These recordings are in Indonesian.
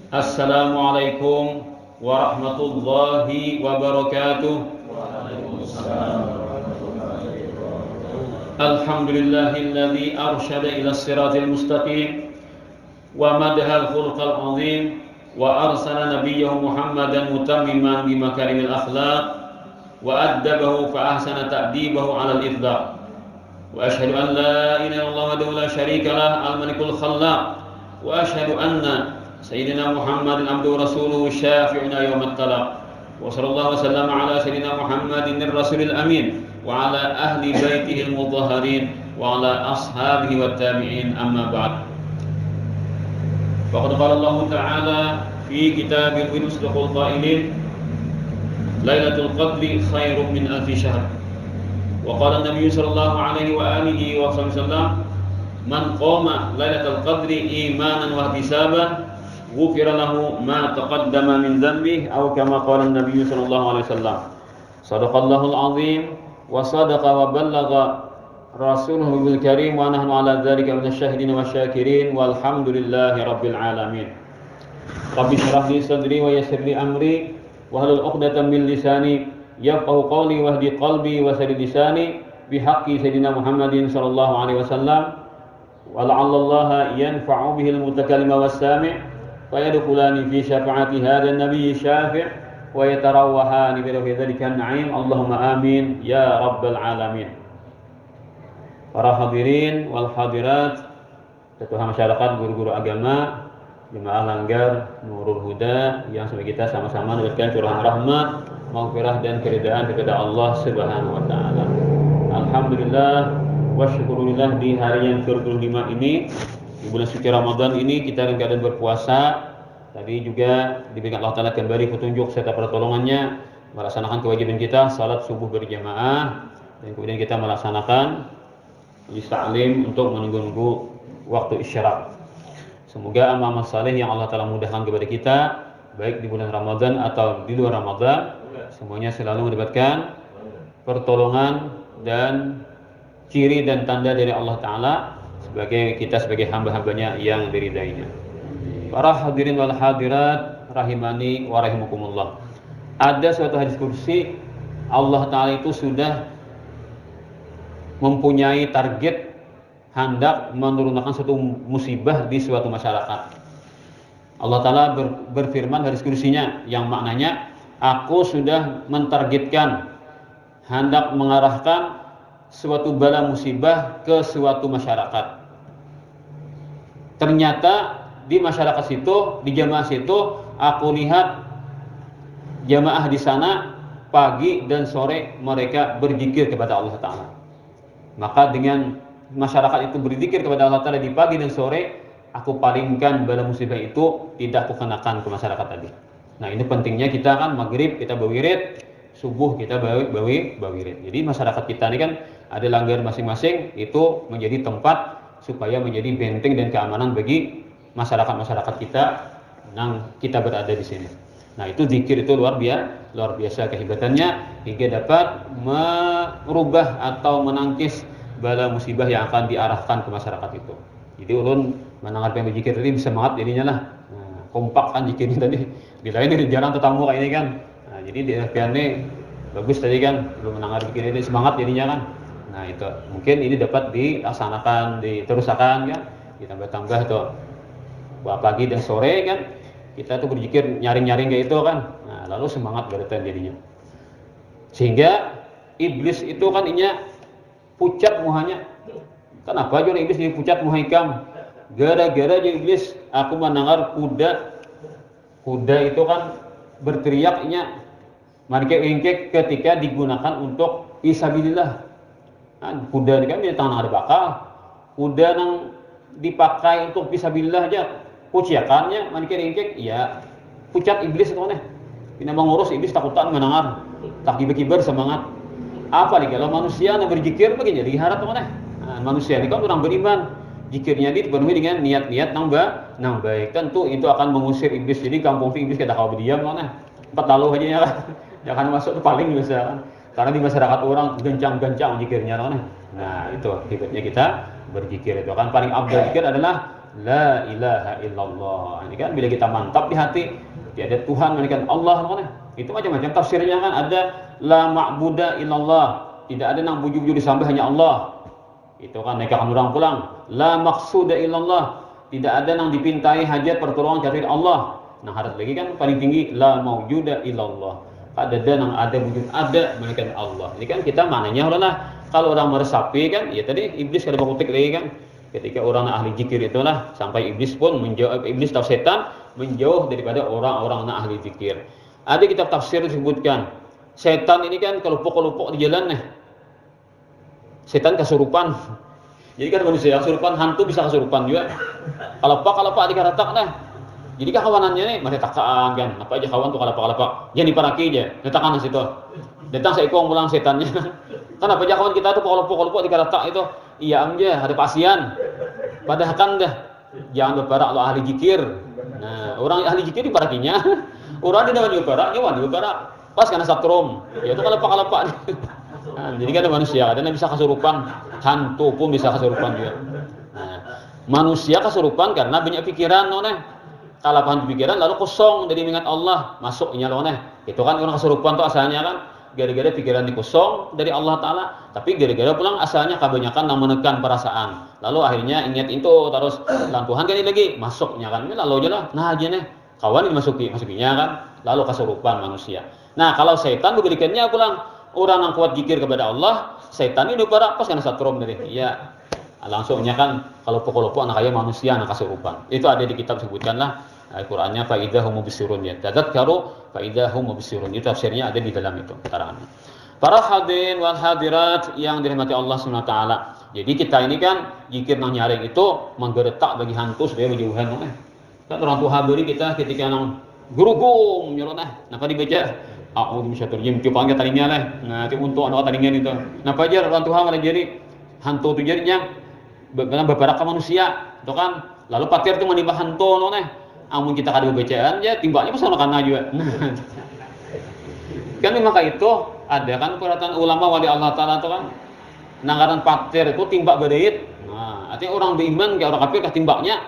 Assalamualaikum warahmatullahi wabarakatuh. Alhamdulillahilladzi arsyada ila siratil mustaqim wa madahal khulqal azim wa arsala nabiyyahu Muhammadan mutammiman bi makarimil akhlaq wa addabahu fa ahsana ta'dibahu 'alal ifdal. Wa asyhadu an la ilaha illallah wahdahu la syarika lah al-malikul khallaq wa asyhadu anna sayyidina Muhammadin abduhu rasuluhu syafi'una yaumat talaq. Wa sallallahu wasallam ala sayyidina Muhammadin ar-rasulil amin wa ala ahli baitihi al-mutahharin wa ala ashabihi wat tabi'in, amma ba'd. Faqad qala Allah ta'ala fi kitabil musdaqul qailin Lailatul Qadri khairum min alfi syahr. Wa qala an-nabiy sallallahu alaihi wa alihi wa sallam man qama Lailatul Qadri imanan wa ihtisaban ghufira lahu ma taqaddama min dhanbihi aw kama qala an-nabiy sallallahu alaihi wasallam. Shadaqallahul azim wa sadaqa wa ballagha rasuluhu bil karim wa nahnu ala dzalika minasyahidin wasyakirin walhamdulillahi rabbil alamin. Rabbi shrah li sadri wa yassir li amri wahlul 'uqdatam min lisani yafqahu qawli wahdi qalbi wa saddid lisani bihaqqi sayyidina Muhammadin sallallahu alaihi wasallam wa la'allallaha yanfa'u bihil mutakallima was-sami' wa yadkhulani fi syafa'ati hadzal nabiy syafi' wa yatarawahani bi dzalika an-na'im. Allahumma amin ya rabbal alamin. Para hadirin wal hadirat, ketua masyarakat, guru-guru agama, jemaah Langgar Nurul Huda yang semoga kita sama-sama mendapatkan curahan rahmat, maghfirah dan keridaan kepada Allah Subhanahu wa taala. Alhamdulillah wa syukurillah, di hari yang ke-25 ini, di bulan suci Ramadan ini, kita dalam keadaan berpuasa. Tadi juga diberikan Allah Ta'ala kembali petunjuk serta pertolongannya melaksanakan kewajiban kita salat subuh berjamaah, dan kemudian kita melaksanakan istaklim untuk menunggu waktu isyarat. Semoga amal saleh yang Allah Ta'ala mudahkan kepada kita, baik di bulan Ramadan atau di luar Ramadan, semuanya selalu mendapatkan pertolongan dan ciri dan tanda dari Allah Ta'ala sebagai kita sebagai hamba-hambanya yang diridainya. Para hadirin wal hadirat rahimani wa rahimakumullah. Ada suatu hadis kursi, Allah Ta'ala itu sudah mempunyai target hendak menurunkan suatu musibah di suatu masyarakat. Allah Ta'ala berfirman hadis kursinya yang maknanya, aku sudah mentargetkan hendak mengarahkan suatu bala musibah ke suatu masyarakat. Ternyata di masyarakat situ, di jamaah situ, aku lihat jamaah di sana pagi dan sore mereka berzikir kepada Allah Ta'ala. Maka dengan masyarakat itu berzikir kepada Allah Ta'ala di pagi dan sore, aku palingkan bala musibah itu tidak aku kenakan ke masyarakat tadi. Nah, ini pentingnya kita kan maghrib kita berwirid, subuh kita berwirid. Jadi masyarakat kita ini kan ada Langgar masing-masing, itu menjadi tempat supaya menjadi benteng dan keamanan bagi masyarakat-masyarakat kita yang kita berada di sini. Nah, itu zikir itu luar biasa kehebatannya hingga dapat merubah atau menangkis bala musibah yang akan diarahkan ke masyarakat itu. Jadi ulun mendengar zikir tadi semangat jadinya lah. Nah, kompak kan zikirnya tadi. Bila ini jarang tetamu kayak ini kan. Nah, jadi di FPN ini bagus tadi kan, belum mendengar zikir ini semangat jadinya kan. Nah, itu mungkin ini dapat dilaksanakan, diteruskan kan. Ditambah-tambah tuh pagi dan sore kan kita tuh berzikir nyaring-nyaring kayak itu kan. Nah, lalu semangat beratan jadinya. Sehingga iblis itu kan inya pucat muhanya. Kenapa juga iblis jadi pucat muhikam? Gara-gara aja iblis aku mendengar kuda itu kan berteriaknya marke-engkek ketika digunakan untuk fisabilillah. Nah, kuda ini kan binatang ada bakal. Kuda yang dipakai untuk fisabilillah aja puciakannya marke-engkek ya pucat iblis itu kan. Bina mengurus iblis takutan mendengar tak kiber-kiber semangat. Apa nih kalau manusia yang berzikir begini jadi harap mana? Nah, manusia ini kan orang beriman, zikirnya dipenuhi dengan niat-niat nang baik. Tentu itu akan mengusir iblis. Jadi kampung iblis kita kalau berdiam mana? 4 lalu aja ya. Jangan masuk itu paling biasa kan. Karena di masyarakat orang gencang-gencang zikirnya mana? Nah, itu hebatnya kita berzikir itu kan paling afdal zikir adalah la ilaha illallah. Ini kan bila kita mantap di hati, tiada Tuhan melainkan Allah, itu macam-macam tafsirnya kan. Ada la ma'buda illallah, tidak ada yang bujur-bujur disembah hanya Allah. Itu kan mereka akan orang pulang. La maqsuda illallah, tidak ada yang dipintai hajat pertolongan kecuali Allah. Nah, harus lagi kan paling tinggi la maujuda illallah. Ada yang ada wujud ada melainkan Allah. Ini kan kita maknanya lah. Kalau orang meresapi kan, ya tadi iblis ada berkutik lagi kan. Ketika orang ahli zikir itulah sampai iblis pun menjauh, iblis atau setan menjauh daripada orang-orang ahli zikir. Ada kitab tafsir disebutkan, setan ini kan kelupuk-kelupuk di jalan nih. Setan kesurupan. Jadi kan manusia kesurupan, hantu bisa kesurupan juga. Kalau pak dikaratak dah. Jadi kawanannya nih masih takaan kan. Apa aja kawan tuh kalau jangan diparaki aja. Letakkan di situ. Datang seekor pulang setannya. Kan apa aja kawan kita tuh kalau dikaratak itu, iya aja ada pasien. Padahal kan dah jangan berparak lo ahli zikir. Nah, orang ahli zikir diparakinya. Orang dia dapat berparak. Pas karena satrum. Ya itu kalau pak. Nah, jadi kan ada manusia, ada yang bisa kesurupan, hantu pun bisa kesurupan juga. Nah, manusia kesurupan karena banyak pikiran, Kalau hantu pikiran lalu kosong dari mengingat Allah, masuknya Itu kan orang kesurupan tuh asalnya kan gara-gara pikiran kosong dari Allah Taala, tapi gara-gara pulang asalnya kebanyakan yang menekan perasaan. Lalu akhirnya ingat itu terus Tuhan kan ini lagi masuknya kan. Ini lalu aja lah. Nah, aja nih kawan masukinya kan, lalu kesurupan manusia. Nah, kalau setan diberikannya pulang orang yang kuat zikir kepada Allah, setan ini pas karena satrum dari. Ya, langsungnya kan kalau pokok-pokok anak kaya manusia anak kesurupan. Itu ada di kitab sebutkanlah Al-Qur'annya fa idahum mubsirun ya. Tadzakkaru fa idahum mubsirun. Itu tafsirnya ada di dalam itu keterangannya. Para hadirin wal hadirat yang dirahmati Allah Subhanahu wa taala. Jadi kita ini kan zikir nang nyaring itu menggeretak bagi hantu supaya menjauhan. Kan orang tua habari kita ketika nang gurugum nyolonah. Napa dibaca? A'udzu bisyaitonir rajim panggil tadinya lah. Nah, itu untuk anak tadingan itu. Napa aja orang Tuhan malah jadi hantu tu jadinya beberapa manusia, itu kan. Lalu patir tu menimba hantu amun kita kada bacaan ya timbaknya pasal makan juga. Kan memang kayak itu ada kan perhatian ulama wali Allah Taala itu kan. Nanggaran patir itu timbak bedait. Nah, artinya orang beriman ke orang kafir timbaknya.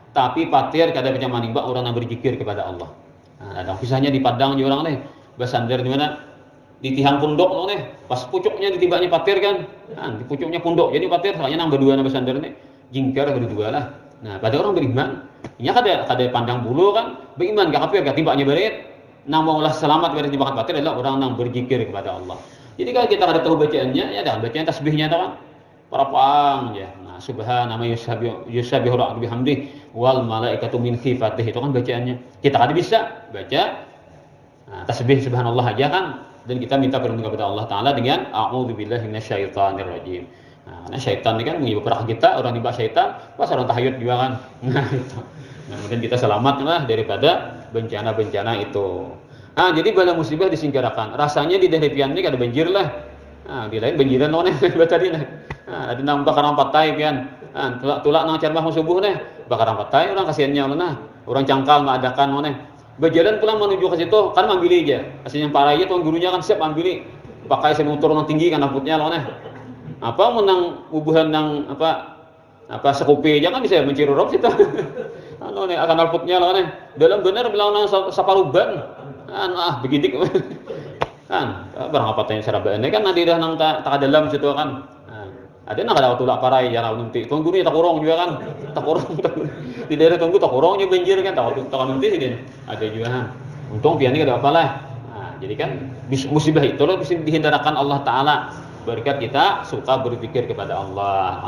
Tapi patir kada bisa menimba orang yang berzikir kepada Allah. Nah, ada kisahnya di Padang juga orang Basandar di mana? Di tihang pundok pas pucuknya ditimbaknya patir kan. Nah, di pucuknya pundok. Jadi patir soalnya nang berdua Basandar jingkar berdua lah. Nah, pada orang beriman, ini kada pandang bulu kan, beriman gak kafir gak timbaknya berit. Nang maulah selamat dari timbakan patir adalah orang nang berzikir kepada Allah. Jadi kalau kita kada tahu bacaannya, ya dah bacaan tasbihnya itu kan. Parapang ya. Nah, subhanallah yusabbihu rabbi bihamdi wal malaikatu min khifatih. Itu kan bacaannya. Kita kada bisa baca tasbih subhanallah aja kan, dan kita minta perlindungan kepada Allah Taala dengan a'udzubillahi minasyaitonir rajim. Nah, karena syaitan ini kan menghibur kita, orang tiba syaitan, pas orang tahayud juga kan. Nah, itu. Nah, kemudian kita selamatlah daripada bencana-bencana itu. Nah, jadi bala musibah disingkarakan. Rasanya di daerah pian ini ada banjir lah. Nah, di lain banjiran tadi nah. Ada nang bakaran patai pian. Nah, tulak nang carmah subuh bakaran patai orang kasihannya orang cangkal mengadakan berjalan pulang menuju ke situ kan ambil aja. Aslinya para aja tuan gurunya kan siap ambil. Pakai senutur nang tinggi kan rambutnya Apa menang ubuhan nang apa sekupi aja kan bisa mencirurop situ. Akan rambutnya dalam benar bilang nang saparuban. Begidik. Kan barang apa tanya sarabane kan nanti dah nang tak dalam situ kan. Ada nak ada tulak parai ya nanti. Tuan guru tak kurang juga kan. Tak kurang. Di daerah tunggu tak kurangnya banjir kan tak nanti sih ada juga kan. Untung pian ini ada apalah. Nah, jadi kan musibah itu loh bisa dihindarkan Allah Taala berkat kita suka berpikir kepada Allah.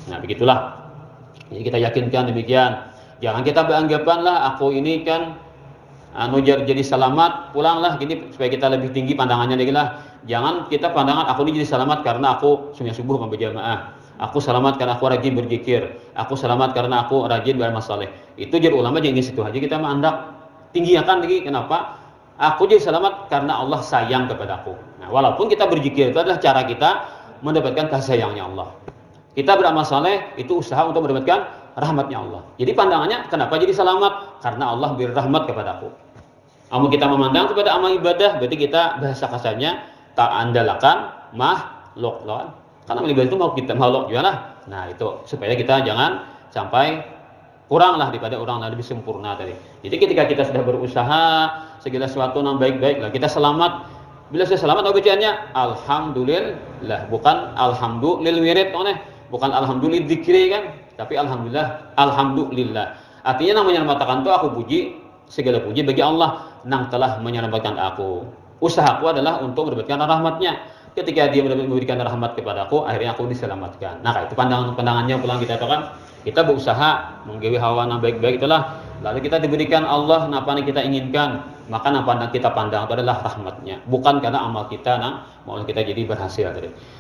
Nah, begitulah. Jadi kita yakinkan demikian. Jangan kita beranggapan lah aku ini kan jadi selamat pulanglah gini supaya kita lebih tinggi pandangannya lagi lah. Jangan kita pandangan aku ini jadi selamat karena aku subuh berjamaah. Aku selamat karena aku rajin berzikir. Aku selamat karena aku rajin beramal saleh. Itu jadi ulama jangan di situ aja kita mengandak tinggikan lagi. Kenapa? Aku jadi selamat karena Allah sayang kepadaku. Nah, walaupun kita berzikir itu adalah cara kita mendapatkan kasih sayangnya Allah. Kita beramal saleh itu usaha untuk mendapatkan rahmatnya Allah. Jadi pandangannya kenapa jadi selamat? Karena Allah beri rahmat kepadaku. Namun kita memandang kepada amal ibadah, berarti kita bahasa kasarnya tak andalkan makhluk loh. Karena amal ibadah itu mau kita makhluk juga lah. Nah itu supaya kita jangan sampai kuranglah daripada orang yang lebih sempurna tadi. Jadi ketika kita sudah berusaha segala sesuatu yang baik-baik lah, kita selamat. Bila sudah selamat, apa bacaannya? Alhamdulillah, bukan alhamdulillah wirid, bukan alhamdulillah dzikri kan, tapi alhamdulillah. Artinya namanya menyelamatkan itu aku puji, segala puji bagi Allah yang telah menyelamatkan aku. Usahaku adalah untuk mendapatkan rahmatnya. Ketika dia memberikan rahmat kepadaku, akhirnya aku diselamatkan. Nah, itu pandangannya pulang kita kan. Kita berusaha menggawi hawa yang baik-baik itulah. Lalu kita diberikan Allah apa yang kita inginkan. Maka apa yang kita pandang itu adalah rahmatnya. Bukan karena amal kita, mau kita jadi berhasil.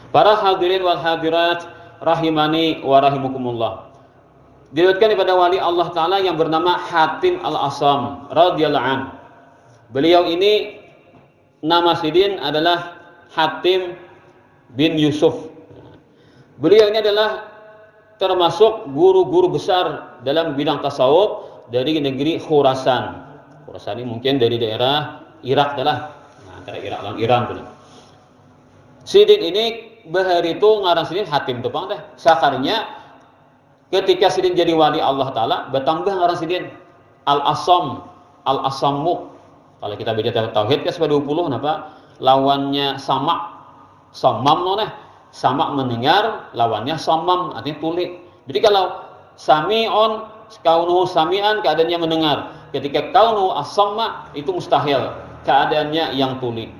Para hadirin wal hadirat rahimani wa rahimukumullah. Diriwayatkan kepada wali Allah Ta'ala yang bernama Hatim Al-Asam radhiyallahu an. Beliau ini nama Sidin adalah Hatim bin Yusuf. Beliau ini adalah termasuk guru-guru besar dalam bidang tasawuf dari negeri Khurasan. Khurasan ini mungkin dari daerah Irak adalah, antara Irak dan Iran tuh. Sidin ini bahari itu ngarang Sidin Hatim tuh Bang teh. Sakarnya ketika Sidin jadi wali Allah Ta'ala bertambah ngarang Sidin Al-Asam, Al-Asammu. Kalau kita baca tauhid kan 20 kenapa? Lawannya samam sama mendengar, lawannya samam artinya tuli. Jadi kalau sami'on kaunuhu sami'an keadaannya mendengar, ketika kaunuhu as-samma itu mustahil, keadaannya yang tuli.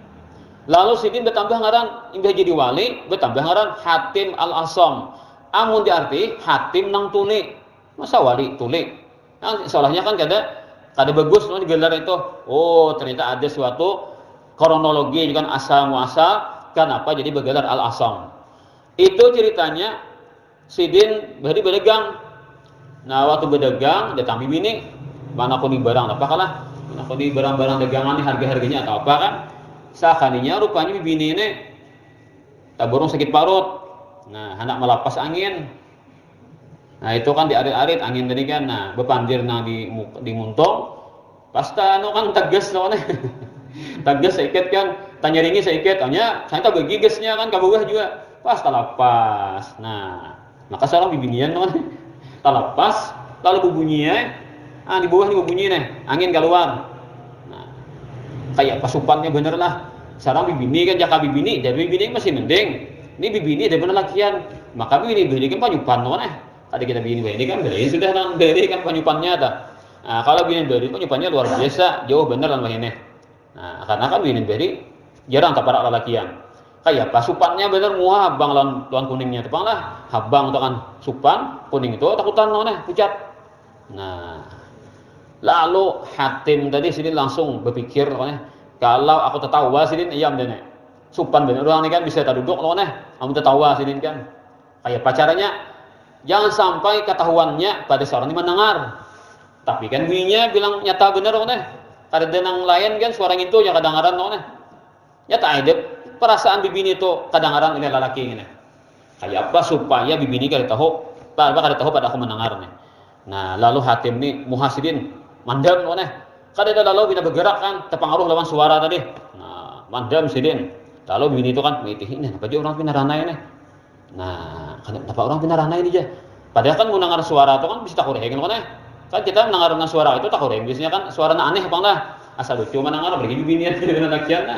Lalu Sidin bertambah ngaran imbah jadi wali, bertambah ngaran Hatim Al-Asam. Amun diarti Hatim nang tuli. Masa wali tuli? Nah, soalnya kan kada bagus no digelar itu. Oh, ternyata ada suatu kronologi juga asal muasal kenapa jadi bergelar Al-Asam. Itu ceritanya Sidin bari berdagang. Nah, waktu berdagang datang bini, mana aku di barang apa kalah? Mana aku di barang-barang dagangan ini harga-harganya atau apa kan? Sakaninya rupanya bini ini tak burung sakit parut. Nah, hendak melapas angin. Nah, itu kan diarit-arit angin tadi kan. Nah, bepandir nang di muntung. Pasta kan tegas soalnya. Tegas seikat kan, tanya ringi seikat, tanya saya tak bagi gasnya kan kabugah juga. Pas talapas. Nah, maka seorang bibinian non. Talapas, lalu bubunyinya, di bawah nih bunyi nih, angin keluar. Nah, kayak pasupannya bener lah. Sekarang bibini kan jaka bibini, jadi bibini masih mending. Ini bibini dari mana lakian? Maka bibini kan panyupan non Tadi kita bibini ini kan dari sudah dari kan panyupannya dah. Nah, kalau bibini dari panyupannya luar biasa, jauh bener lah ini. Nah, karena kan bibini dari jarang tak para lalakian. Kayak pasupannya bener muah habang lawan kuningnya tepang lah. Habang itu kan supan, kuning itu takutan pucat. Nah, lalu Hatim tadi sini langsung berpikir kalau aku tertawa sini ayam dene. Supan bener orang ini kan bisa tak duduk kamu tertawa sini kan. Kayak pacarnya jangan sampai ketahuannya pada seorang ini mendengar. Tapi kan bunyinya bilang nyata bener Kada denang lain kan suara itu yang kedengaran nyata ada perasaan bibini itu kedengaran oleh lelaki ini. Kayak apa supaya bibini kada tahu pada aku mendengar nih. Nah, lalu Hatim nih muhasidin mandam kada ada lalu bina bergerak kan terpengaruh lawan suara tadi. Nah, mandam sidin. Lalu bibini itu kan mitih ini apa dia orang pinaranai nih. Nah, kenapa orang pinaranai ini aja? Padahal kan mendengar suara itu kan bisa tak kurang kan kita mendengar suara itu tak kurang biasanya kan suara aneh apa enggak asal lucu mendengar pergi bibini dengan lakian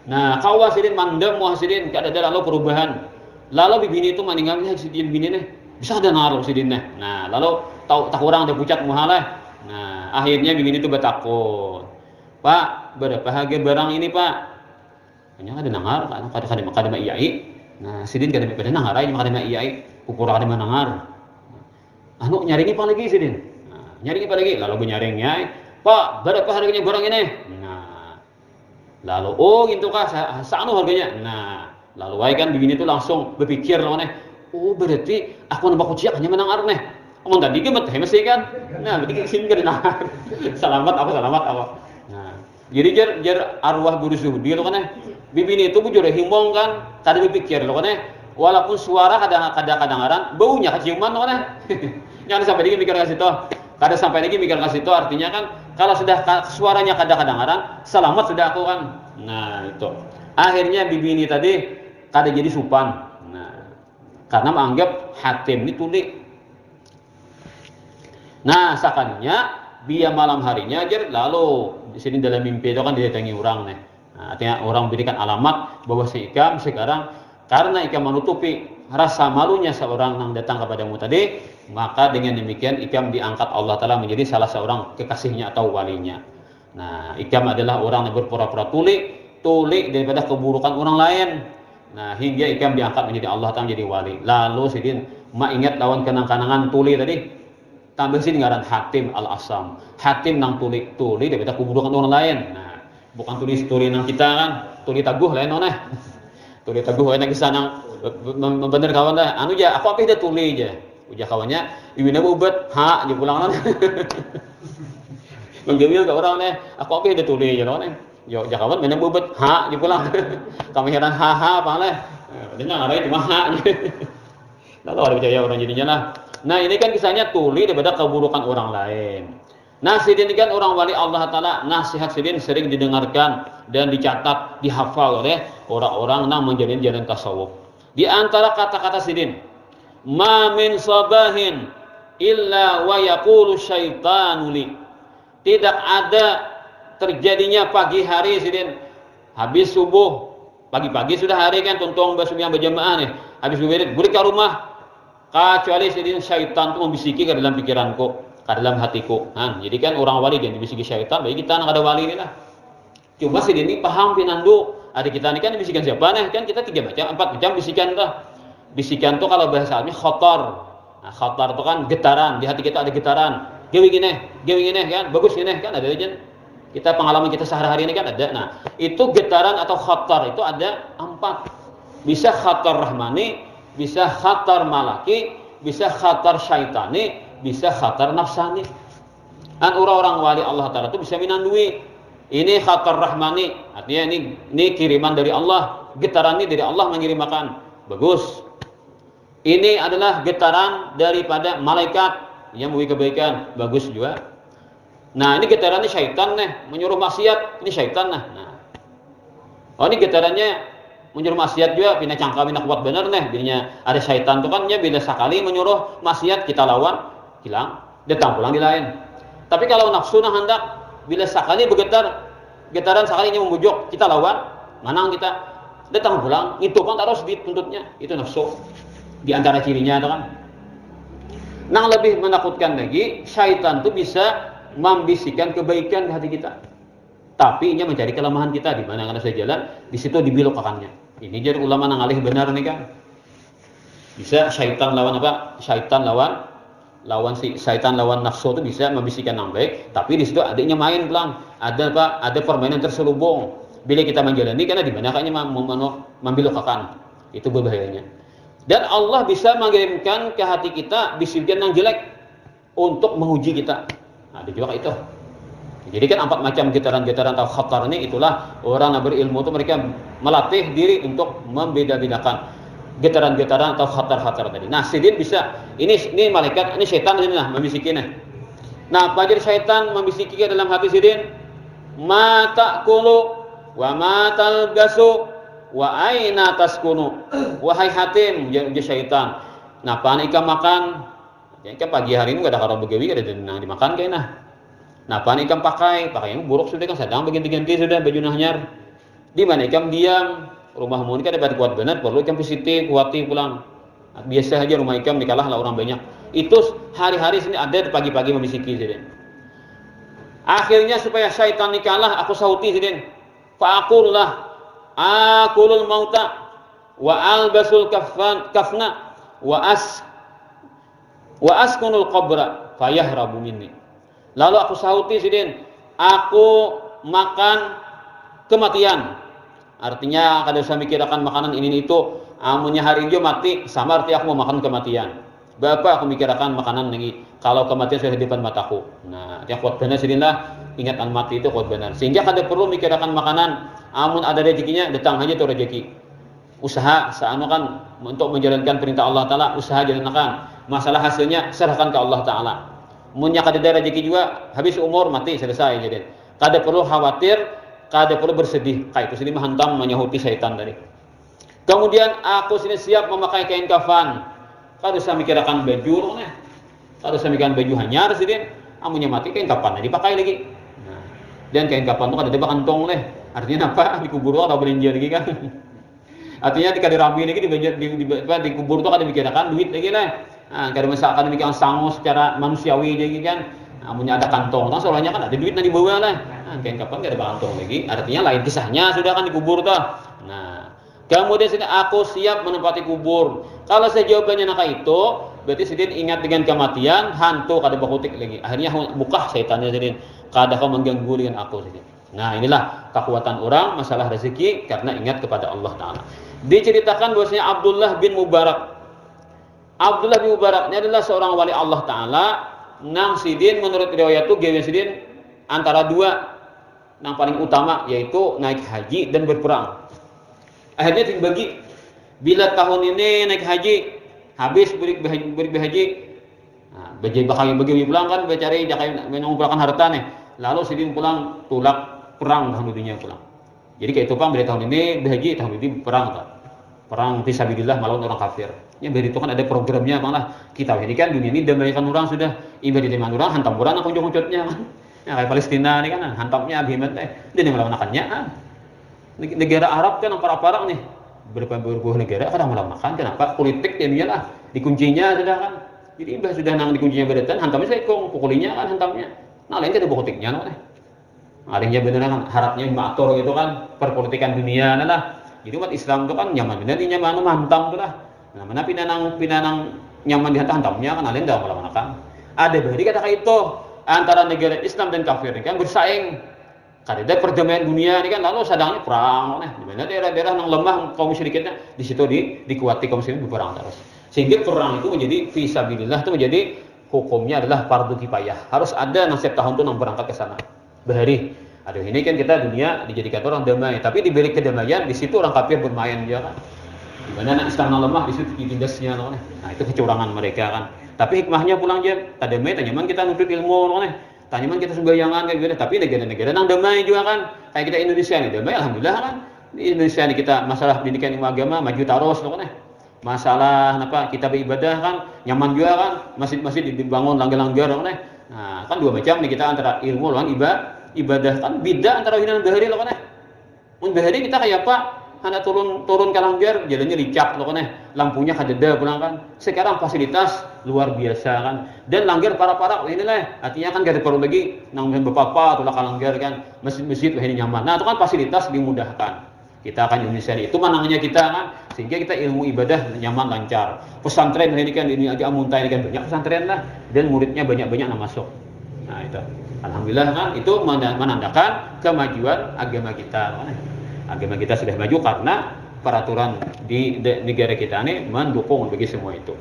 Nah, kau wasidin mandem wasidin kada ada lalu perubahan. Lalu bibini itu meninggalnya sidin bini nih. Bisa ada ngaruh sidin nih. Nah, lalu tahu tak kurang ada pucat muhalah. Nah, akhirnya bibini itu bertakut. Pak, berapa harga barang ini, Pak? Hanya ada nangar, kada iyai. Nah, sidin kada pada nangar ini kada iyai. Pupura kada menangar. Anu nyaringi pa lagi sidin. Nah, nyaringi pa lagi lalu benyaringnya, Pak, berapa harganya barang ini? Lalu gitu kah saano harganya. Nah, lalu wae kan bibini itu langsung berpikir oh berarti aku nambah kuciak hanya menang nih. Omong tadi gemet mesti kan. Nah, berarti sini kan selamat aku. Nah, jadi jar arwah guru Zuhdi lo kan bibini itu bujur himbong kan, tadi berpikir lo kan walaupun suara kadang-kadang baunya keciuman lo kan. Jangan sampai dia mikir ke situ. Kada sampai lagi mikir ke situ artinya kan kalau sudah suaranya kadang-kadang selamat sudah aku kan. Nah, itu. Akhirnya bibini tadi kada jadi supan. Nah, karena menganggap Hatim ini tuli. Nah, sakalinya dia malam harinya aja lalu di sini dalam mimpi itu kan didatangi orang nih. Nah, artinya orang berikan alamat bahwa si Ikam sekarang karena Ikam menutupi rasa malunya seorang yang datang kepadamu tadi, maka dengan demikian Ikam diangkat Allah Ta'ala menjadi salah seorang kekasihnya atau walinya. Nah, Ikam adalah orang yang berpura-pura tuli daripada keburukan orang lain. Nah, hingga Ikam diangkat menjadi Allah Ta'ala menjadi wali. Lalu sidin mak ingat lawan kenang-kenangan tuli tadi, tambah sini ngaran Hatim Al-Asam. Hatim nang tuli daripada keburukan orang lain. Nah, bukan tuli nang kita kan, tuli taguh lain noneh. Tuli taguh lain kisah nang bener kawan dah. Anu ja, aku apa dah tuli aja. Uja kawannya, iwina ubet, ha, dia pulang noneh. Menggewil ke orang nih, aku apa dah tuli aja noneh. Yo, jakawan mana ubet, ha, dia pulang. Kami heran ha apa leh. Dia ngarang cuma ha. Lalu ada percaya orang jadinya lah. Nah, ini kan kisahnya tuli daripada keburukan orang lain. Nah, sidin ini kan orang wali Allah Ta'ala, nasihat sidin sering didengarkan dan dicatat, dihafal oleh orang-orang yang menjalin jalan tasawuf. Di antara kata-kata sidin, ma min sabahin illa wa yaqulu syaitanu li. Tidak ada terjadinya pagi hari sidin, habis subuh, pagi-pagi sudah hari kan, tuntung yang berjamaah nih, habis wirid, balik ke rumah, kecuali sidin syaitan itu membisiki ke dalam pikiranku, ke dalam hatiku. Nah, jadi kan orang wali dan dibisiki syaitan, bagi kita anak ada wali ini lah. Cuma sidin ini paham pinandu, ada kita ini kan bisikan siapa nih? Kan kita 3 macam, 4 macam bisikan tuh. Bisikan tuh kalau bahasa Arabnya khotor. Nah, khotor itu kan getaran, di hati kita ada getaran. Gawe gini kan, bagus gini kan, ada aja. Kita pengalaman kita sehari-hari ini kan ada. Nah, itu getaran atau khotor itu ada 4. Bisa khotor rahmani, bisa khatar malaki, bisa khatar syaitani, bisa khatar nafsani. Dan orang-orang wali Allah Ta'ala itu bisa minandui. Ini khatar rahmani, artinya ini kiriman dari Allah, getaran ini dari Allah mengirimkan. Bagus. Ini adalah getaran daripada malaikat yang memberi kebaikan. Bagus juga. Nah, ini getarannya syaitan nih, menyuruh maksiat, ini syaitan nah. Oh, ini getarannya menyuruh maksiat juga, bina cangka bina kuat bener nih, bina ada syaitan tuh kan ya bila sekali menyuruh maksiat kita lawan, hilang, datang pulang di lain. Tapi kalau nafsu nah hendak bila sekali bergetar, getaran sekalinya membujuk, kita lawan, manang kita, datang pulang, itu kan harus dituntutnya, itu nafsu. Di antara cirinya itu kan. Nah, lebih menakutkan lagi, syaitan tuh bisa membisikkan kebaikan di hati kita. Tapi ia mencari kelemahan kita di mana saya jalan, di situ dibilokkannya. Ini jadi ulama nang alih benar nih kan. Bisa syaitan lawan apa? Syaitan lawan nafsu itu bisa membisikkan yang baik, tapi di situ adanya main pelang. Ada apa? Ada permainan terselubung. Bila kita menjalani karena di mana kayaknya membilokkan. Itu berbahayanya. Dan Allah bisa mengirimkan ke hati kita bisikan yang jelek untuk menguji kita. Nah, ada juga itu. Jadi kan 4 macam getaran-getaran atau khatar ini, itulah orang yang berilmu itu mereka melatih diri untuk membeda-bedakan getaran-getaran atau khatar-khatar tadi. Nah, sidin bisa, ini malaikat, ini syaitan ini lah membisikinya. Nah, apa jadi syaitan membisiki ke dalam hati sidin? Ma ta'kulu wa ma talgasu wa aina taskunu. Wahai Hatim, jadi syaitan. Nah, pan ikan makan, ya kan pagi hari ini gak ada karo begawi, ada yang dimakan kayaknya. Nah, pan ikan pakaian buruk sudah kan, sedang berganti-ganti sudah baju nahnyar. Di mana ikan diam, rumahmu ini kan dapat kuat benar, perlu ikan positif, kuati pulang. Nah, biasa aja rumah ikan dikalah lah orang banyak. Itu hari-hari sini ada pagi-pagi membisiki sidin. Akhirnya supaya syaitan dikalah, aku sauti sidin. Akulul mauta wa albasul kafna wa askunul qabra fayahrabu minni. Lalu aku sauti sidin, aku makan kematian. Artinya kalau saya mikirkan makanan ini itu, amunnya hari ini mati, sama arti aku mau makan kematian. Bapak aku mikirkan makanan ini, kalau kematian sudah di depan mataku. Nah, yang kuat benar sidin lah, ingatan mati itu kuat benar. Sehingga kada perlu mikirkan makanan, amun ada rezekinya datang aja tuh rezeki. Usaha seanu kan untuk menjalankan perintah Allah Ta'ala, usaha jalankan. Masalah hasilnya serahkan ke Allah Ta'ala. Munya kada ada rezeki juga, habis umur mati selesai jadi. Kada perlu khawatir, kada perlu bersedih. Kayak itu sini menghantam menyahuti syaitan tadi. Kemudian aku sini siap memakai kain kafan. Kada usah mikirkan baju nih. Kalau samikan baju hanyar sidin, amunnya mati kain kapan dipakai lagi. Nah, dan kain kapan itu kada ada kantong leh. Artinya apa? Dikubur atau belenja lagi kan. Artinya di rabi lagi dikubur itu kada mikirkan duit lagi lah. Nah, kada misalkan demikian sangu secara manusiawi jadi kan. Amunnya ada kantong, nah soalnya kan ada duit nanti bawa lah. Nah, kain kapan kada ada kantong lagi. Artinya lain kisahnya sudah kan dikubur tuh. Nah, kemudian sini aku siap menempati kubur. Kalau saya jawabannya naka itu, berarti sidin ingat dengan kematian, hantu kada bakutik lagi. Akhirnya buka setannya sidin, kada kau mengganggu dengan aku sidin. Nah, inilah kekuatan orang masalah rezeki karena ingat kepada Allah Ta'ala. Diceritakan bahwasanya Abdullah bin Mubarak. Abdullah bin Mubarak ini adalah seorang wali Allah Ta'ala. Nang sidin menurut riwayat itu gawe sidin antara dua yang paling utama, yaitu naik haji dan berperang. Akhirnya dibagi, bila tahun ini naik haji habis beri haji, nah, bagi pulang kan becari jakai mengumpulkan harta nih, lalu sidin pulang tulak perang tahun dunia pulang. Jadi kayak itu pang bila tahun ini berhaji, tahun ini perang fisabilillah melawan orang kafir. Ya dari itu kan ada programnya malah kita ini kan dunia ini damaikan orang sudah ibadah di mana orang hantam orang aku jongkotnya kan. Ya kayak Palestina ini kan hantamnya abimat dia melawan-lawannya kan. Negara Arab kan parah-parah nih. Berbuah negara kadang melawan-lawan. Kenapa? Politik dia lah dikuncinya sudah kan. Jadi ibadah sudah nang dikuncinya beratan hantamnya saya kong pukulinya kan hantamnya. Nah lain kan ada politiknya nih. Adanya beneran harapnya matur gitu kan perpolitikan dunia lah. Jadi umat Islam itu kan nyaman bener nyaman hantam tuh lah. Nah, mana pinanang nyaman di hantamnya kan alin dah melawan. Ada berarti kata itu antara negara Islam dan kafir kan bersaing. Karena perdamaian dunia ini kan lalu sadangnya perang. Nah, di mana daerah-daerah yang lemah kaum musyriknya di situ dikuati kaum musyrikin berperang terus. Sehingga perang itu menjadi fisabilillah itu menjadi hukumnya adalah fardu kifayah. Harus ada setiap tahun tuh yang berangkat ke sana. Bahari. Aduh ini kan kita dunia dijadikan orang damai, tapi diberi kedamaian di situ orang kafir bermain dia kan. Di mana anak Islam lemah di situ ditindasnya loh. Nah, itu kecurangan mereka kan. Tapi hikmahnya pulang aja, tak damai, tanyaman kita nuntut ilmu loh nih. Tanyaman kita sembayangan kayak gitu, tapi negara-negara yang damai juga kan. Kayak kita Indonesia nih damai alhamdulillah kan. Di Indonesia nih kita masalah pendidikan ilmu agama maju terus loh nih. Masalah apa kita beribadah kan nyaman juga kan. Masjid-masjid dibangun langgar-langgar loh nih. Nah, kan dua macam nih kita antara ilmu lawan ibadah kan beda antara hinan dan bahari loh kan. Mun bahari kita kayak apa? Hanya turun ke langgar, jalannya licak loh kan, lampunya kadeda pulang kan. Sekarang fasilitas luar biasa kan. Dan langgar para ini lah, artinya kan gak ada perlu lagi nang bepapa atau lah langgar kan, masjid ini nyaman. Nah itu kan fasilitas dimudahkan. Kita akan Indonesia itu manangnya kita kan, sehingga kita ilmu ibadah nyaman lancar. Pesantren ini kan ini aja amuntai ini kan banyak pesantren lah, dan muridnya banyak yang masuk. Nah itu, alhamdulillah kan itu menandakan kemajuan agama kita. Kan? Agama kita sudah maju karena peraturan di negara kita ini mendukung bagi semua itu.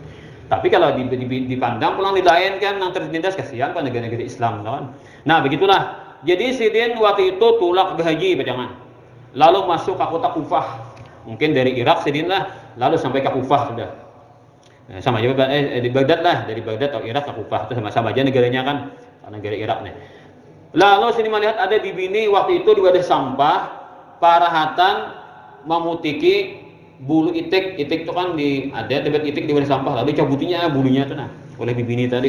Tapi kalau dipandang pulang di lain kan yang tertindas kasihan pada negara-negara Islam kan. Nah begitulah. Jadi sidin waktu itu tulak berhaji jangan. Lalu masuk ke kota Kufah. Mungkin dari Irak sidin lah, lalu sampai ke Kufah sudah. Nah, sama aja di Baghdad lah, dari Baghdad atau Irak ke Kufah itu sama-sama aja negaranya kan, negara Irak nih. Lalu sini melihat ada di bini waktu itu di wadah sampah. Parahatan memutiki bulu itik itu kan ada tempat itik di wadah sampah lalu cabutinya bulunya tuh nah oleh bibini tadi.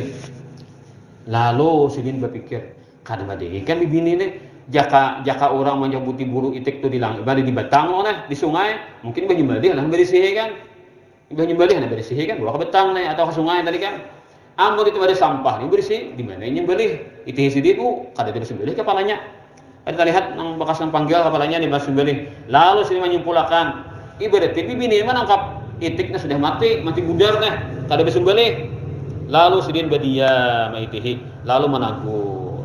Lalu sidin berpikir kadang kan bibini ini jaka orang mencabuti bulu itik itu di batang loh nah di sungai mungkin banyak lah bersih kan bersih kan bawa ke betang nih atau ke sungai tadi kan amun itu ada sampah ini bersih di mana nyembelih itu sidin kada disembelih kepalanya. Kita lihat nang bekas nang panggil kepalanya di bas sembelih. Lalu sini menyimpulkan ibarat TV bini menangkap itiknya sudah mati budar nah, kada disembelih. Lalu sidin badia maitihi, lalu menagur.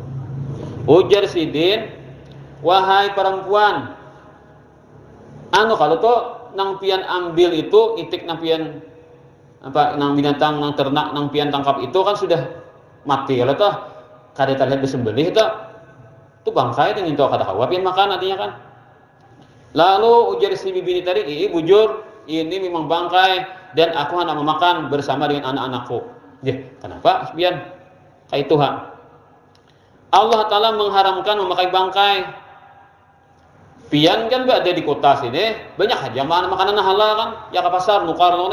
Ujar sidin, wahai perempuan, kalau tuh nang pian ambil itu itik nang pian nang binatang nang ternak nang pian tangkap itu kan sudah mati. Kalau tuh kada terlihat disembelih itu bangkai dengan itu kata hawa pian makan artinya kan. Lalu ujar si bibi ini tadi, bujur ini memang bangkai dan aku hendak memakan bersama dengan anak-anakku. Kenapa? Pian kayak Tuhan. Allah Ta'ala mengharamkan memakai bangkai. Pian kan ada di kota sini banyak aja makanan halal kan, ya ke pasar nukar loh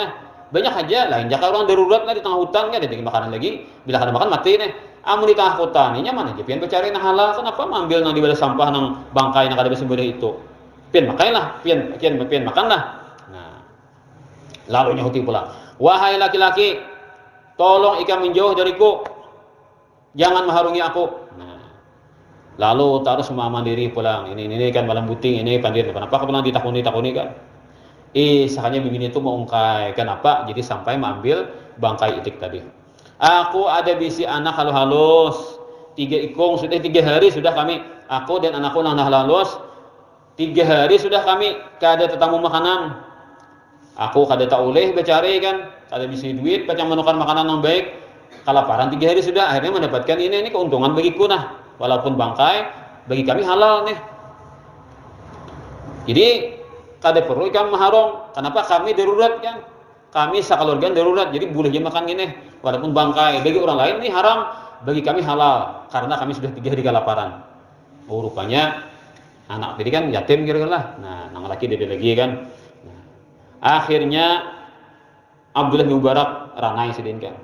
banyak aja lain jaka orang darurat lah di tengah hutan kan ada makanan lagi bila kada makan mati nih amun di tengah hutan ini nyaman aja pian bercari nah halal kenapa mengambil nang di bawah sampah nang bangkai nang kada bersembunyi itu pian makailah pian makanlah. Nah lalu nyahuti pula wahai laki-laki tolong ikam menjauh dariku jangan mengharungi aku. Nah lalu terus mandiri pulang ini kan malam buting ini pandir kenapa pulang ditakuni kan sakanya bibini itu mengungkai. Kenapa? Jadi sampai mengambil bangkai itik tadi. Aku ada bisi anak halus. 3 ikung sudah 3 hari sudah kami. Aku dan anakku nang halus. 3 hari sudah kami kada tetamu makanan. Aku kada tak oleh bercari kan. Kada bisi duit pacang menukar makanan yang baik. Kelaparan 3 hari sudah akhirnya mendapatkan ini keuntungan bagiku nah. Walaupun bangkai bagi kami halal nih. Jadi kada perlu ikan maharong. Kenapa? Kami darurat kan. Kami sakeluarga darurat. Jadi boleh je makan gini. Walaupun bangkai. Bagi orang lain ini haram. Bagi kami halal. Karena kami sudah 3 hari kelaparan. Oh rupanya anak tadi kan yatim kira-kira lah. Nah, nang laki dia lagi kan. Nah, akhirnya Abdullah bin Mubarak ranai sidin kan.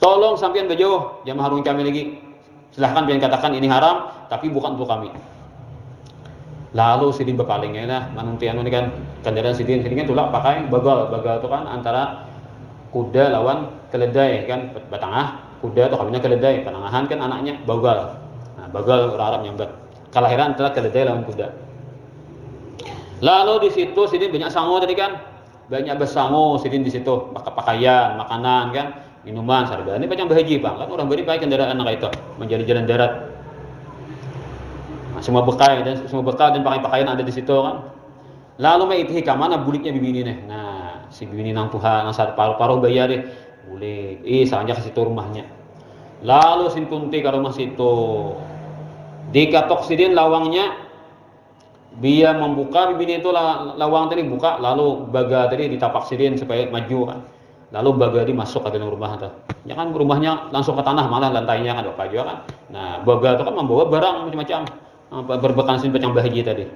Tolong sampean bejo. Jangan maharungi kami lagi. Silahkan pian katakan ini haram. Tapi bukan untuk kami. Lalu sidin berpalingnya lah manuntian ini kan kendaraan sidin kan tulak pakai bagal itu kan antara kuda lawan keledai kan batangah kuda atau kawinnya keledai penangahan kan anaknya bagal. Nah bagal orang Arab nyambat kelahiran antara keledai lawan kuda. Lalu di situ sidin banyak sango tadi kan banyak bersango sidin di situ pakaian makanan kan minuman sarga ini banyak bahagia bang kan orang beri pakai kendaraan anak itu menjadi jalan darat. Semua bekal dan pakaian ada di situ kan. Lalu mai itu kamana buliknya bibini nih. Nah, si bibini nang Tuhan nang paruh bayar deh. Bulik. Salahnya ke situ rumahnya. Lalu sin kunti ke rumah situ. Dikatok sidin lawangnya dia membuka bibini itu lawang tadi buka lalu baga tadi ditapak sidin supaya maju kan. Lalu baga di masuk ke dalam rumah tuh. Ya kan rumahnya langsung ke tanah malah lantainya kan apa juga kan. Nah, baga itu kan membawa barang macam-macam. Berbekal sin yang bahagia tadi.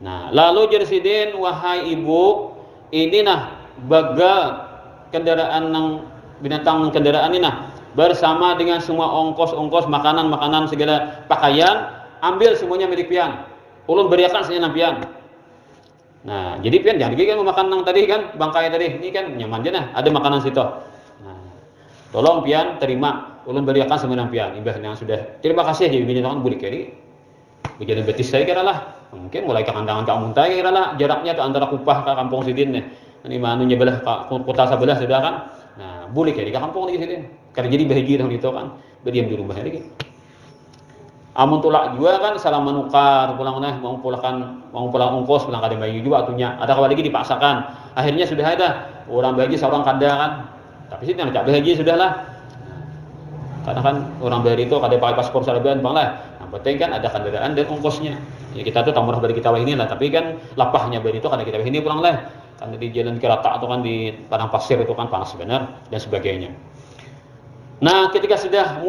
Nah, lalu jersidin wahai ibu, ini nah baga kendaraan nang binatang kendaraan ini nah bersama dengan semua ongkos makanan segala pakaian ambil semuanya milik pian. Ulun beriakan senyana pian. Nah, jadi pian jangan lagi kan makan nang tadi kan bangkai tadi. Ini kan nyaman je nah ada makanan situ. Nah, tolong pian terima. Ulun beriakan semuanya pian. Imbah yang sudah. Terima kasih jadi binatang bulik jadi Kejadian betis saya kira lah, mungkin mulai ke kandangan Kak Muntai kira lah, jaraknya ke antara Kupah ke Kampung Sidin nih. Ini manunya belah kota sebelah sudah kan. Nah, bulik ya di kampung di Sidin. Karena jadi bahagia dong itu kan, berdiam di rumah lagi. Amun tulak juga kan salah menukar pulang nah mau pulang ongkos pulang kada bayi juga atunya. Ada kali lagi dipaksakan. Akhirnya sudah ada orang bagi seorang kada kan. Tapi sih yang tak bahagia sudah lah. Karena kan orang bayar itu kada pakai paspor salaban bang lah. Penting kan ada kendaraan dan ongkosnya. Ya kita tuh tamurah bagi kita ini lah, tapi kan lapahnya bari itu karena kita ini pulang lah. Karena di jalan Kerata atau kan di padang pasir itu kan panas benar dan sebagainya. Nah, ketika sudah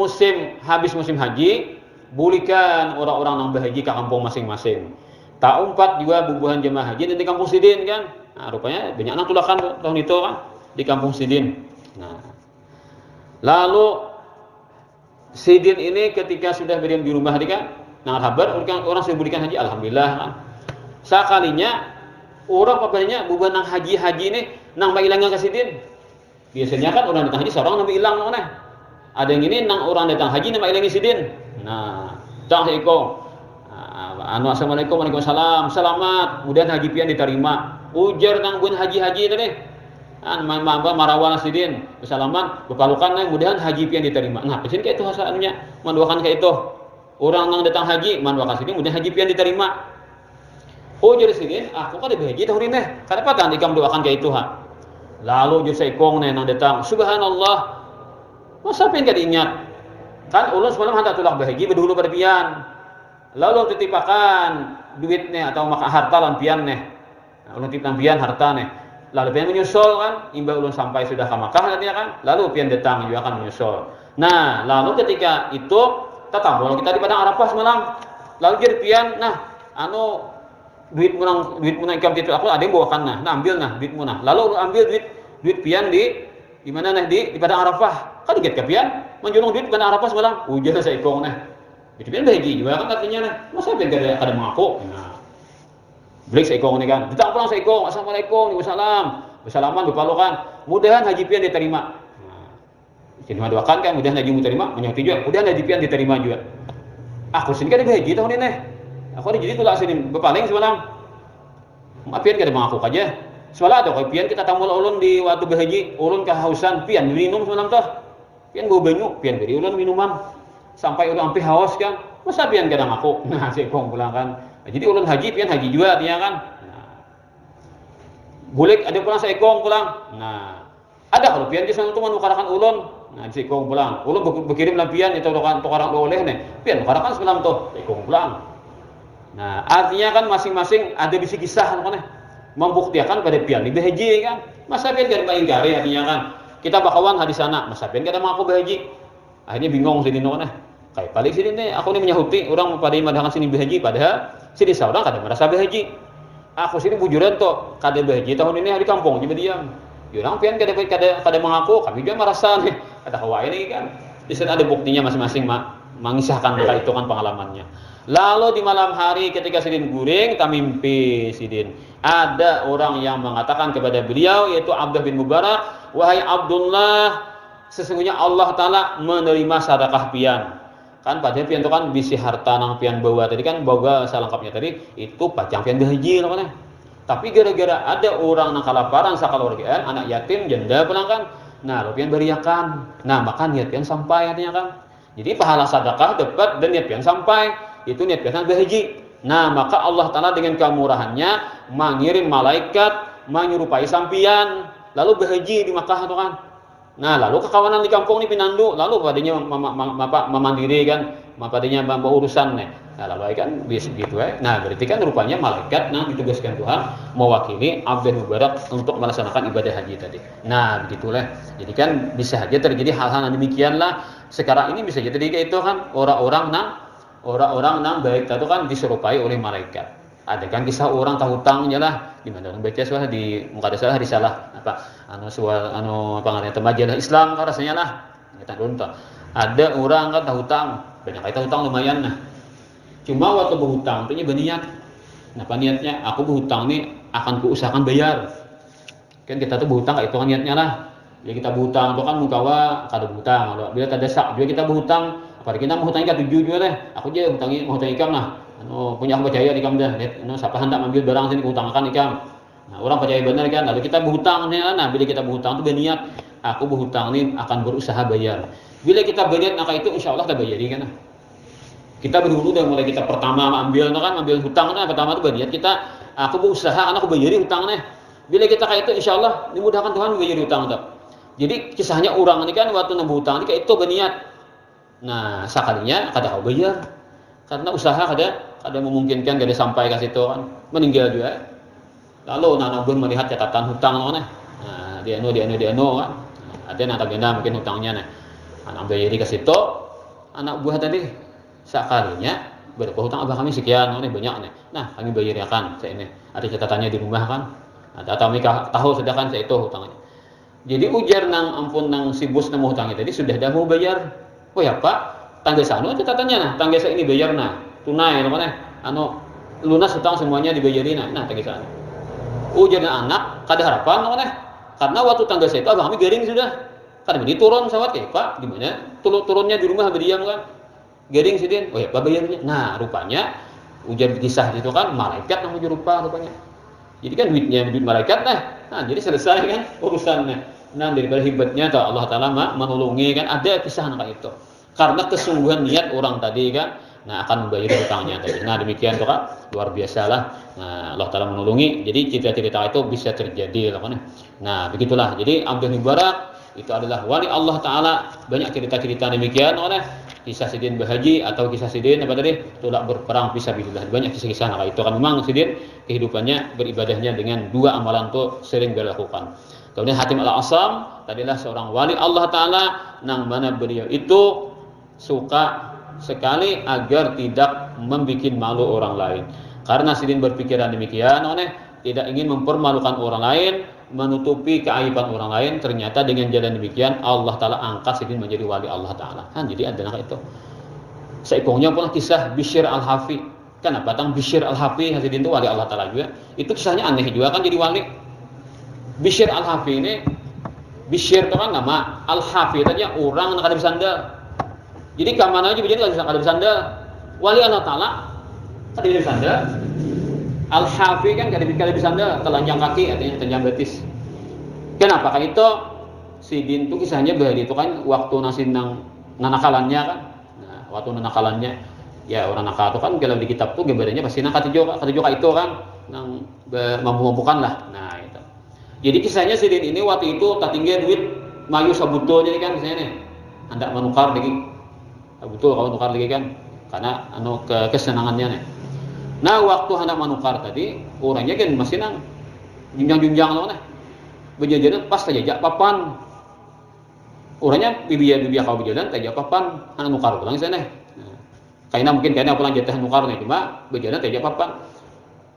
habis musim haji, bulikan orang-orang yang berhaji ke kampung masing-masing. Tak umpat juga bubuhan jemaah haji dan di kampung Sidin kan. Nah, rupanya banyak anak tulakan tahun itu kan di kampung Sidin. Nah, lalu Sidin ini ketika sudah berdiam di rumah kan, nah kabar orang sudah berikan haji, alhamdulillah kan. Sekalinya orang papanya bukan nang haji ini nang hilangnya ke Sidin. Biasanya kan orang datang haji seorang nang hilang mana. Ada yang ini nang orang datang haji nang hilangi Sidin. Nah, tang iko. Assalamualaikum waalaikumsalam. Selamat, kemudian haji pian diterima. Ujar nang bun haji tadi. Marawan Sidin bersalaman berpalukan kemudian haji pian diterima. Nah, kesini kayak itu hasilnya mendoakan kayak itu orang yang datang haji mendoakan Sidin kemudian haji pian diterima. Oh jadi Sidin aku kan ada haji tahun ini kenapa kan ikam doakan kayak itu ha. Lalu jadi seikong nang datang subhanallah masa pian kada ingat kan ulun semalam hantar tulak bahagia berdulu pada pian lalu titipakan duitnya atau maka harta lan pian nih ulun titipan pian harta nih. Lalu pian menyusul kan, imbau ulun sampai sudah ke Makkah nanti kan, lalu pian datang juga akan menyusul. Nah, lalu ketika itu tamu kita di padang Arafah semalam, lalu jadi pian, nah, duit munang ikam itu aku ada yang bawakan nah ambil nah duit munah, lalu ambil duit duit pian di mana nah di padang Arafah. Kan diget ka pian, menjulung duit padang Arafah semalam. Ujar sa ikong nah. Itu pian bahagia juga kan artinya nah. Masa pian kada mengaku. Nah. Balik sa ikong ni kan. Ditang pulang sa ikong, assalamualaikum, waalaikumsalam. Bersalaman berpalukan. Mudahan haji pian diterima. Jadi doakan kan mudahan haji diterima, menyuti juga. Mudahan haji pian diterima juga. Aku sini kan haji tahun ini. Aku ada jadi tulak sini berpaling semalam. Pian kada mengaku aja. Semalam atau pian kita tamu ulun di waktu berhaji, ulun kehausan, pian minum semalam toh. Pian bawa banyu, pian beri ulun minuman. Sampai ulun sampai haus kan. Masa pian kada ngaku? Nah, si kong pulang kan. Nah, jadi ulun haji, pian haji juga artinya kan. Nah, boleh ada pulang saya kong pulang. Nah, ada kalau pian di sana tuh menukarakan ulun. Nah, si kong pulang. Ulun berkirim lampian itu tukaran oleh nih. Pian nukarakan semalam tuh, si kong pulang. Nah, artinya kan masing-masing ada bisi kisah kan membuktikan pada pian di haji kan. Masa pian kada mengingkari artinya kan. Kita bakawan di sana, masa pian kada mengaku berhaji. Akhirnya bingung sini nah. Kayak paling sini nih aku nih menyahuti orang pada madahan sini berhaji padahal sini seorang kada merasa berhaji. Aku sini bujuran tuh kada berhaji tahun ini di kampung jadi diam. Orang pian kada mengaku, kami juga merasa nih kata hawa ini kan. Di sana ada buktinya masing-masing mengisahkan mereka itu kan pengalamannya. Lalu di malam hari ketika Sidin guring, tak mimpi Sidin. Ada orang yang mengatakan kepada beliau yaitu Abdullah bin Mubarak, wahai Abdullah, sesungguhnya Allah Ta'ala menerima sedekah pian. Kan padahal pian itu kan bisi harta nang pian bawa tadi kan bawa selengkapnya tadi itu pacang pian berhaji kan. Tapi gara-gara ada orang nang kelaparan sakeluargaan, anak yatim, janda pulang kan. Nah, lo pian beriakan. Nah, maka niat pian sampai artinya kan. Jadi pahala sedekah dapat dan niat pian sampai. Itu niat pian berhaji. Nah, maka Allah Ta'ala dengan kemurahannya mengirim malaikat menyerupai sampian lalu berhaji di Makkah itu kan. Nah, lalu kekawanan di kampung ini pinandu, lalu padanya memandiri kan, padanya membawa urusan nih. Nah, lalu kan bisa gitu ya. Nah, berarti kan rupanya malaikat ditugaskan Tuhan mewakili Abdul Mubarak untuk melaksanakan ibadah haji tadi. Nah, begitulah. Jadi kan bisa saja terjadi hal-hal yang demikianlah. Sekarang ini bisa jadi kayak itu kan orang-orang nang baik itu kan diserupai oleh malaikat. Ada kan kisah orang tahu hutangnya lah di mana orang baca soal di muka salah risalah apa apa ngarannya majalah Islam kan rasanya lah kita nonton. Ada orang kan tahu hutang, banyak kali hutang lumayan nah. Cuma waktu berhutang itu berniat. Nah, apa niatnya? Aku berhutang nih akan kuusahakan bayar. Kan kita tuh berhutang itu kan niatnya lah. Ya kita berhutang itu kan mukawa kada berhutang. Bila kada sak juga kita berhutang, apalagi kita mau hutang ikan 7 juga deh. Aku aja mau hutang ikan lah. Punya aku percaya ikam dah. Siapa hendak ambil barang sini kuutangkan ikam. Nah, orang percaya benar kan. Lalu kita berhutang nih. Nah, bila kita berhutang itu berniat aku berhutang nih akan berusaha bayar. Bila kita berniat maka itu insya Allah kita bayari kan. Kita berdulu dari mulai kita pertama ambil hutang kan pertama itu berniat kita aku berusaha karena aku bayari hutangnya. Bila kita kayak itu insya Allah dimudahkan Tuhan bayari hutang itu. Jadi kisahnya orang ini kan waktu nambah hutang ini kayak itu berniat. Nah, sekalinya kada bayar. Karena usaha kada memungkinkan kada sampai ke situ kan meninggal juga. Lalu anak buah melihat catatan hutang kan. Nah, dia kan. Ada anak benda mungkin hutangnya nih. Anak bayari ke situ anak buah tadi sekalinya berapa hutang abah kami sekian nih banyak nih. Nah, kami bayarkan saya ini. Ada catatannya di rumah kan. Ada atau mereka tahu sudah kan saya itu hutangnya. Jadi ujar nang ampun nang si bos nang hutangnya tadi sudah dah mau bayar. Oh ya Pak, tangga sana catatannya nah, tangga saya ini bayar nah, tunai namanya. Lunas hutang semuanya dibayarin nah tangga sana. Ujar anak kada harapan namanya. Karena waktu tangga saya itu abah kami garing sudah. Kan diturun sawat kayak Pak gimana? Turunnya di rumah berdiam kan. Garing sidin, oh ya bayarnya. Nah, rupanya ujar kisah itu kan malaikat yang menyerupa rupanya. Jadi kan duitnya duit malaikat nah jadi selesai kan urusannya. Nah, daripada hebatnya Allah Ta'ala menolongi kan ada kisah kayak itu. Karena kesungguhan niat orang tadi kan, nah akan membayar hutangnya tadi. Nah, demikian tuh kan luar biasa lah. Nah, Allah Ta'ala menolongi. Jadi cerita-cerita itu bisa terjadi lah kan. Nah, begitulah. Jadi Abdul Mubarak itu adalah wali Allah Ta'ala. Banyak cerita-cerita demikian oleh kisah Sidin berhaji atau kisah Sidin apa tadi tolak berperang fisabilillah. Banyak kisah-kisah nah itu kan memang Sidin kehidupannya beribadahnya dengan dua amalan itu sering dilakukan. Kemudian Hatim Al-Asam tadilah seorang wali Allah Ta'ala nang mana beliau itu suka sekali agar tidak membuat malu orang lain. Karena Sidin berpikiran demikian tidak ingin mempermalukan orang lain, menutupi keaiban orang lain, ternyata dengan jalan demikian Allah Ta'ala angkat Sidin menjadi wali Allah Ta'ala. Jadi ada itu. Seikongnya pun kisah Bishr Al-Hafi. Kenapa tang Bishr Al-Hafi Sidin itu wali Allah Ta'ala juga? Itu kisahnya aneh juga kan jadi wali. Bishr Al-Hafi ini, Bishr itu kan nama, Al-Hafi tadi orang yang kada bersandal. Jadi kemana aja begini kada bersandal. Wali Allah Ta'ala kada bersandal. Al-Hafi kan kada bersandal, telanjang kaki artinya telanjang betis. Kenapa kan itu? Sidin itu kisahnya bahari itu kan waktu nasi nanakalannya kan. Nah, waktu nanakalannya ya orang nakal itu kan kalau di kitab tuh gambarannya pasti kata joka itu kan nang mampu-mampukan lah. Nah, itu. Jadi kisahnya Sidin ini waktu itu tak tinggal duit mayu sabuto jadi kan misalnya nih. Hendak menukar lagi. Betul kalau menukar lagi kan karena kesenangannya nih. Nah, waktu hendak menukar tadi, orangnya kan masih nang junjang-junjang loh nah. Berjalan pas tajak papan. Orangnya bibia kau berjalan tajak papan, hendak nukar pulang sana. Nah, kayaknya pulang jatah nukar nih cuma berjalan tajak papan.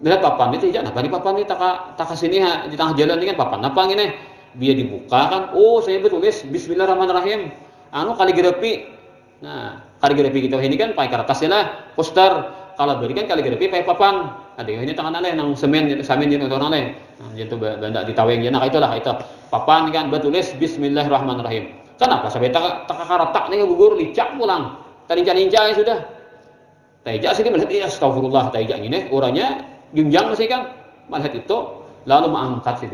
Lihat papan itu tajak, apa nih papan ini tak sini di tengah jalan ini kan papan apa ini? Biar dibuka kan. Oh, saya bertulis Bismillahirrahmanirrahim. Kaligrafi. Nah, kaligrafi kita ini kan pakai kertasnya lah, poster. Kalau beri kan kaligrafi pakai papan. Ada ini tangan aneh nang semen jadi orang aneh. Nah, itu benda ditaweng ya. Nah, itulah itu. Papan kan bertulis Bismillahirrahmanirrahim. Kenapa sampai tak karatak nih gugur licak pulang. Tadi-tadi sudah. Tajak sih melihat ya astagfirullah tajak ini orangnya junjang masih kan. Melihat itu lalu mengangkat sih.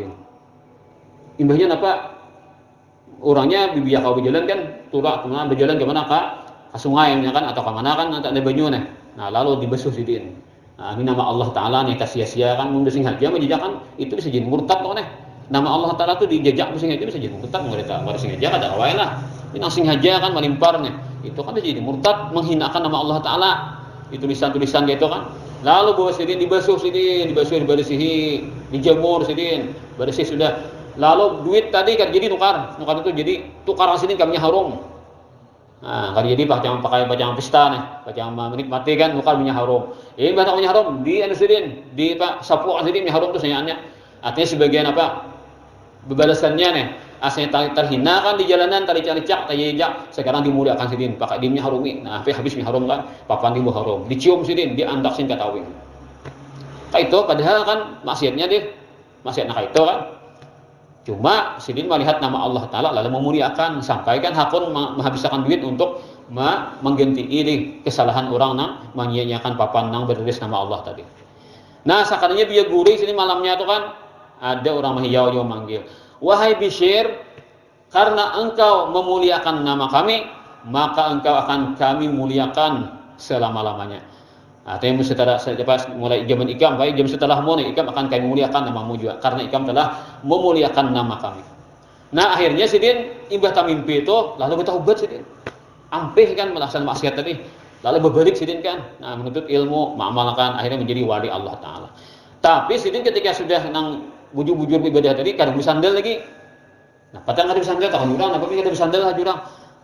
Imbahnya apa? Orangnya bibiak kau berjalan kan, turak kemana berjalan kemana ke sungai kan atau ke mana kan ada banyu nih. Nah, lalu dibesuh Sidin. Nah, ini nama Allah Ta'ala nih sia-sia kan mendesing haja menjejakkan itu bisa jadi murtad loh nih. Nama Allah Ta'ala tuh dijejak mendesing haja bisa jadi murtad mereka mendesing haja ada awal lah. Ini asing haja kan melimpar nih. Itu kan bisa jadi murtad menghinakan nama Allah Ta'ala. Itu tulisan-tulisan gitu kan. Lalu bawa Sidin dibesuh dibersihi, dijemur Sidin, bersih sudah. Lalu duit tadi kan jadi nukar itu jadi tukar Sidin kami harum. Nah, kalau jadi pakai pesta nih, pakai menikmati kan nukar minyak harum. Ini banyak minyak harum di Sidin, di sapu Sidin minyak harum itu sebenarnya. Artinya sebagian apa? Bebalasannya nih, asalnya terhina kan di jalanan, tadi cari-cak, sekarang dimuliakan Sidin, pakai di minyak harumi. Nah, habis minyak harum kan, papan di harum, dicium Sidin, diandaksin katawing. Kayak itu padahal kan maksiatnya maksiatnya itu kan. Cuma Sidin melihat nama Allah Ta'ala lalu memuliakan sampai kan hakun menghabiskan duit untuk mengganti kesalahan orang nang menyia-nyiakan papan nang bertulis nama Allah tadi. Nah, sakarnya biar gurih sini malamnya itu kan ada orang mahiyau yang manggil, wahai Bishr, karena engkau memuliakan nama kami, maka engkau akan kami muliakan selama-lamanya. Artinya setelah mulai zaman Ikam, baik jam setelah mulai Ikam akan kami muliakan namamu juga karena Ikam telah memuliakan nama kami. Nah, akhirnya Sidin imbah tamimpi itu lalu bertaubat Sidin. Ampih kan melaksanakan maksiat tadi. Lalu berbalik Sidin kan, nah menuntut ilmu, mengamalkan akhirnya menjadi wali Allah Ta'ala. Tapi Sidin ketika sudah nang bujur-bujur ibadah tadi kadang bersandal lagi. Nah, padahal kada bersandal tahun jurang, apa kada bersandal jurang?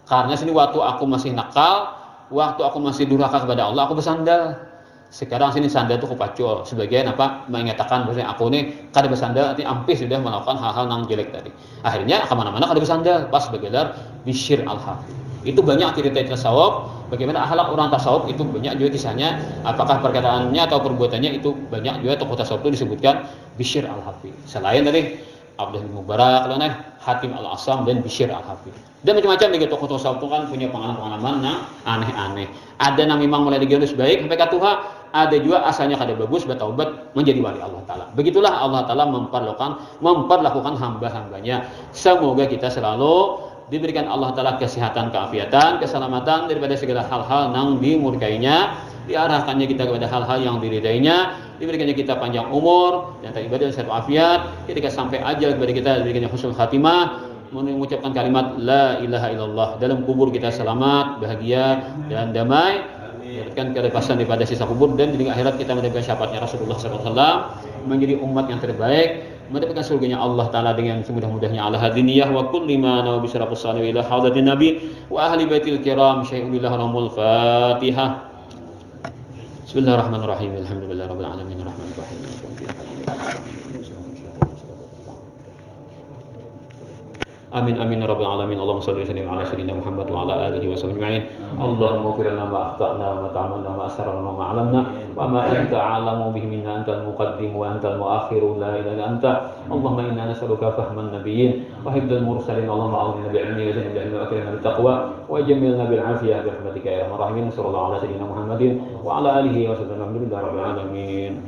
Karena sini waktu aku masih nakal, waktu aku masih durhaka kepada Allah, aku bersandal. Sekarang sini sandal itu kupacul. Sebagian apa mengatakan bahwa aku ini kada bersandal, artinya ampih sudah melakukan hal-hal yang jelek tadi. Akhirnya kemana-mana kada bersandal, pas bergelar Bishr Al-Hafi. Itu banyak cerita tasawuf, bagaimana akhlak orang tasawuf itu banyak juga kisahnya. Apakah perkataannya atau perbuatannya itu banyak juga tokoh tasawuf itu disebutkan Bishr Al-Hafi. Selain dari Abdullah bin Mubarak, Hatim Al-Asam dan Bishr Al-Hafi. Dan macam-macam juga tokoh tasawuf itu kan punya pengalaman-pengalaman yang aneh-aneh. Ada yang memang mulai digaris baik sampai ke Tuhan, ada juga asalnya kada bagus bertaubat menjadi wali Allah Ta'ala. Begitulah Allah Ta'ala memperlakukan hamba-hambanya. Semoga kita selalu diberikan Allah Ta'ala kesehatan, keafiatan, keselamatan daripada segala hal-hal yang dimurkainya, diarahkannya kita kepada hal-hal yang diridainya, diberikannya kita panjang umur dan ibadah dan sehat afiat, ketika sampai ajal kepada kita diberikannya husnul khatimah, mengucapkan kalimat la ilaha illallah, dalam kubur kita selamat, bahagia dan damai, diberikan kelepasan daripada sisa kubur, dan di akhirat kita mendapatkan syafaatnya Rasulullah SAW, menjadi umat yang terbaik, mendapatkan surganya Allah Ta'ala dengan semudah-mudahnya ala hadiniyah wa kulli ma nawa bisyrafus salih ila haudatin nabi wa ahli baitil kiram syai'ulillah ramul fatihah. Bismillahirrahmanirrahim. Alhamdulillahirabbil alamin arrahmanirrahim. Amin amin ya rabbal alamin. Allahumma shalli wa sallim ala sayyidina Muhammad wa ala alihi wa sahbihi ajma'in. Allahumma ighfir lana ma akhtana wa ma ta'ammana wa ma asrarna wa ma 'alamna wa ma anta a'lamu bihi minna, antal muqaddim wa antal muakhir, la ilaha illa anta. Allahumma inna nas'aluka fahman nabiyyin wa hifdzal mursalin. Allahumma a'inna bil 'ilmi wa zidna bil 'ilmi wa akrimna bit taqwa wa jammilna bil 'afiyah bi rahmatika ya arhamar rahimin. Sallallahu ala sayyidina Muhammadin wa ala alihi wa sahbihi rabbil alamin.